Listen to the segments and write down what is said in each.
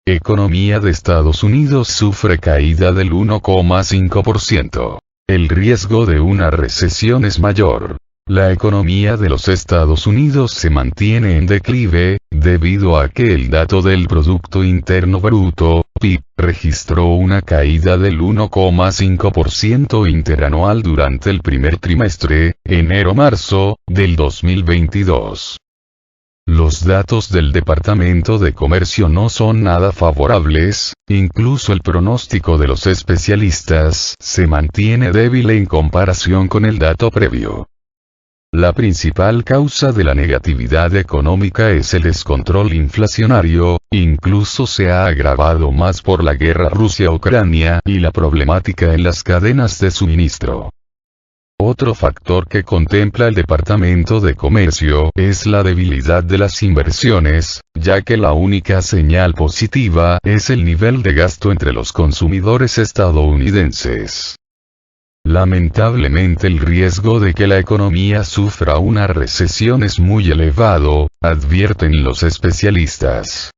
Economía de Estados Unidos sufre caída del 1,5%. El riesgo de una recesión es mayor. La economía de los Estados Unidos se mantiene en declive, debido a que el dato del Producto Interno Bruto, PIB, registró una caída del 1,5% interanual durante el primer trimestre, enero-marzo, del 2022. Los datos del Departamento de Comercio no son nada favorables, incluso el pronóstico de los especialistas se mantiene débil en comparación con el dato previo. La principal causa de la negatividad económica es el descontrol inflacionario, incluso se ha agravado más por la guerra Rusia-Ucrania y la problemática en las cadenas de suministro. Otro factor que contempla el Departamento de Comercio es la debilidad de las inversiones, ya que la única señal positiva es el nivel de gasto entre los consumidores estadounidenses. Lamentablemente el riesgo de que la economía sufra una recesión es muy elevado, advierten los especialistas.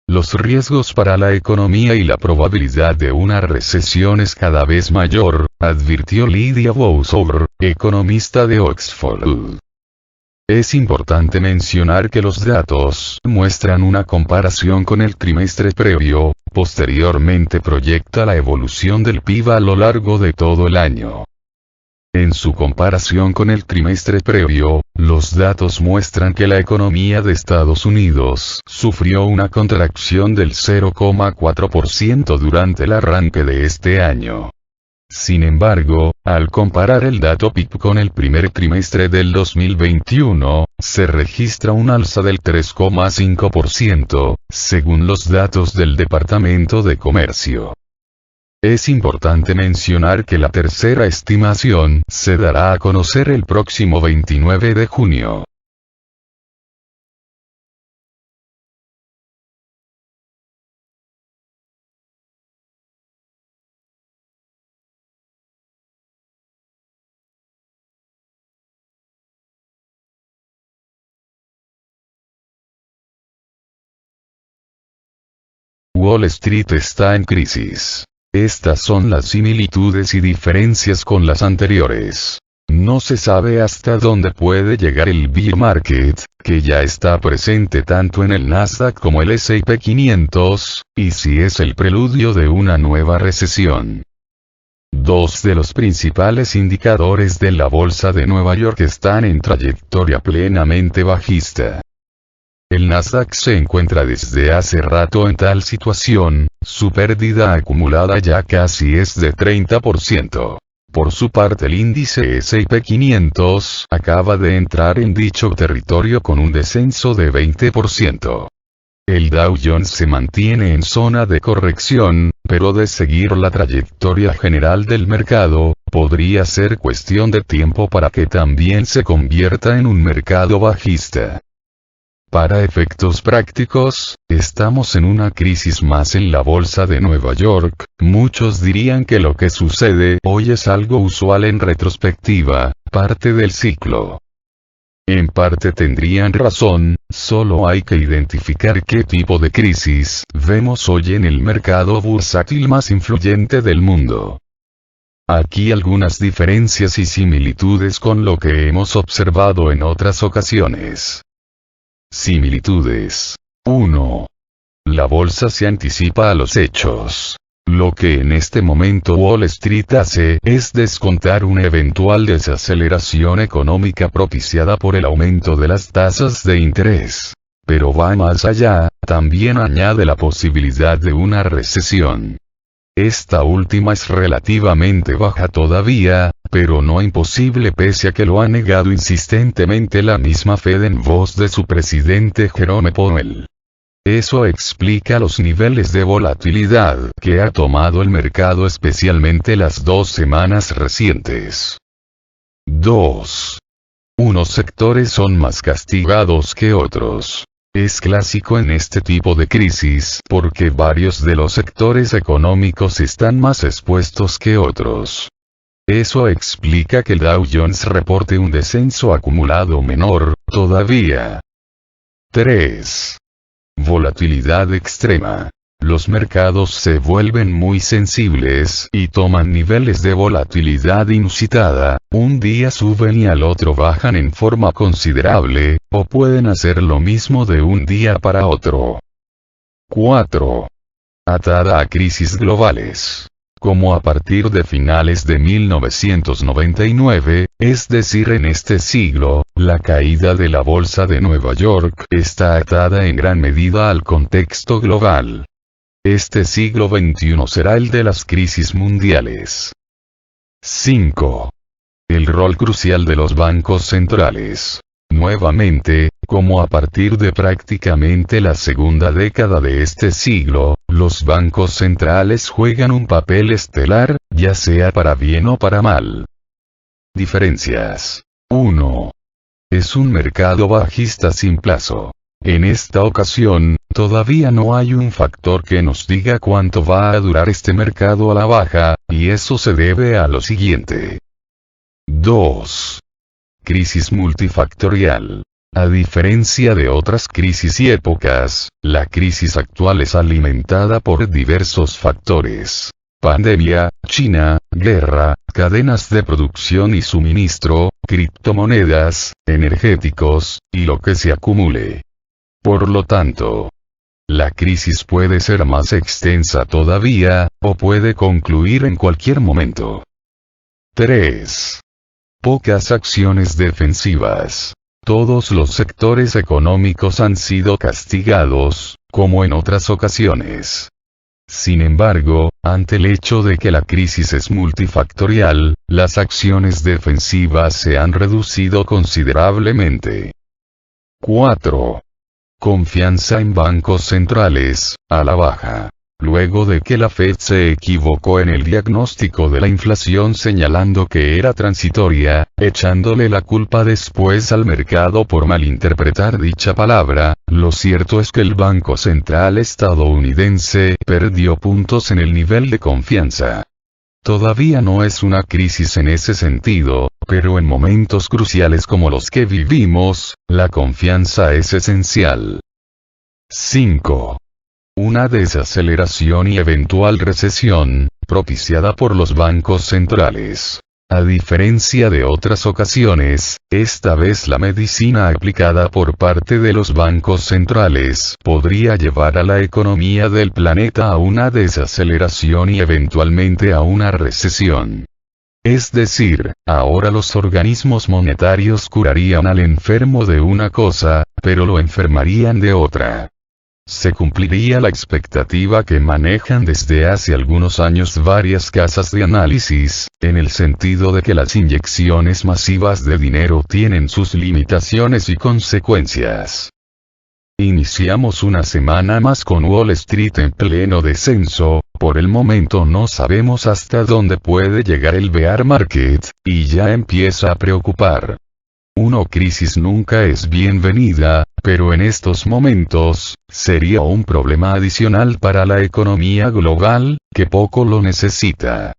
Los riesgos para la economía y la probabilidad de una recesión es cada vez mayor, advirtió Lydia Bowser, economista de Oxford. Es importante mencionar que los datos muestran una comparación con el trimestre previo, posteriormente proyecta la evolución del PIB a lo largo de todo el año. En su comparación con el trimestre previo, los datos muestran que la economía de Estados Unidos sufrió una contracción del 0,4% durante el arranque de este año. Sin embargo, al comparar el dato PIB con el primer trimestre del 2021, se registra un alza del 3,5%, según los datos del Departamento de Comercio. Es importante mencionar que la tercera estimación se dará a conocer el próximo 29 de junio. Wall Street está en crisis. Estas son las similitudes y diferencias con las anteriores. No se sabe hasta dónde puede llegar el bear market, que ya está presente tanto en el Nasdaq como el S&P 500, y si es el preludio de una nueva recesión. Dos de los principales indicadores de la Bolsa de Nueva York están en trayectoria plenamente bajista. El Nasdaq se encuentra desde hace rato en tal situación, su pérdida acumulada ya casi es de 30%. Por su parte el índice S&P 500 acaba de entrar en dicho territorio con un descenso de 20%. El Dow Jones se mantiene en zona de corrección, pero de seguir la trayectoria general del mercado, podría ser cuestión de tiempo para que también se convierta en un mercado bajista. Para efectos prácticos, estamos en una crisis más en la Bolsa de Nueva York. Muchos dirían que lo que sucede hoy es algo usual en retrospectiva, parte del ciclo. En parte tendrían razón, solo hay que identificar qué tipo de crisis vemos hoy en el mercado bursátil más influyente del mundo. Aquí algunas diferencias y similitudes con lo que hemos observado en otras ocasiones. Similitudes. 1. La bolsa se anticipa a los hechos. Lo que en este momento Wall Street hace es descontar una eventual desaceleración económica propiciada por el aumento de las tasas de interés. Pero va más allá, también añade la posibilidad de una recesión. Esta última es relativamente baja todavía, pero no imposible pese a que lo ha negado insistentemente la misma Fed en voz de su presidente Jerome Powell. Eso explica los niveles de volatilidad que ha tomado el mercado especialmente las 2 semanas recientes. 2. Unos sectores son más castigados que otros. Es clásico en este tipo de crisis porque varios de los sectores económicos están más expuestos que otros. Eso explica que el Dow Jones reporte un descenso acumulado menor, todavía. 3. Volatilidad extrema. los mercados se vuelven muy sensibles y toman niveles de volatilidad inusitada, un día suben y al otro bajan en forma considerable, o pueden hacer lo mismo de un día para otro. 4. Atada a crisis globales. Como a partir de finales de 1999, es decir en este siglo, la caída de la Bolsa de Nueva York está atada en gran medida al contexto global. Este siglo XXI será el de las crisis mundiales. 5. El rol crucial de los bancos centrales. Nuevamente, como a partir de prácticamente la segunda década de este siglo, los bancos centrales juegan un papel estelar, ya sea para bien o para mal. Diferencias. 1. Es un mercado bajista sin plazo. En esta ocasión, todavía no hay un factor que nos diga cuánto va a durar este mercado a la baja, y eso se debe a lo siguiente. 2. Crisis multifactorial. A diferencia de otras crisis y épocas, la crisis actual es alimentada por diversos factores. Pandemia, China, guerra, cadenas de producción y suministro, criptomonedas, energéticos, y lo que se acumule. Por lo tanto, la crisis puede ser más extensa todavía, o puede concluir en cualquier momento. 3. Pocas acciones defensivas. Todos los sectores económicos han sido castigados, como en otras ocasiones. Sin embargo, ante el hecho de que la crisis es multifactorial, las acciones defensivas se han reducido considerablemente. 4. Confianza en bancos centrales, a la baja. Luego de que la Fed se equivocó en el diagnóstico de la inflación señalando que era transitoria, echándole la culpa después al mercado por malinterpretar dicha palabra, lo cierto es que el Banco Central estadounidense perdió puntos en el nivel de confianza. Todavía no es una crisis en ese sentido, pero en momentos cruciales como los que vivimos, la confianza es esencial. 5. Una desaceleración y eventual recesión, propiciada por los bancos centrales. A diferencia de otras ocasiones, esta vez la medicina aplicada por parte de los bancos centrales podría llevar a la economía del planeta a una desaceleración y eventualmente a una recesión. Es decir, ahora los organismos monetarios curarían al enfermo de una cosa, pero lo enfermarían de otra. Se cumpliría la expectativa que manejan desde hace algunos años varias casas de análisis, en el sentido de que las inyecciones masivas de dinero tienen sus limitaciones y consecuencias. Iniciamos una semana más con Wall Street en pleno descenso, por el momento no sabemos hasta dónde puede llegar el bear market, y ya empieza a preocupar. Una crisis nunca es bienvenida, pero en estos momentos, sería un problema adicional para la economía global, que poco lo necesita.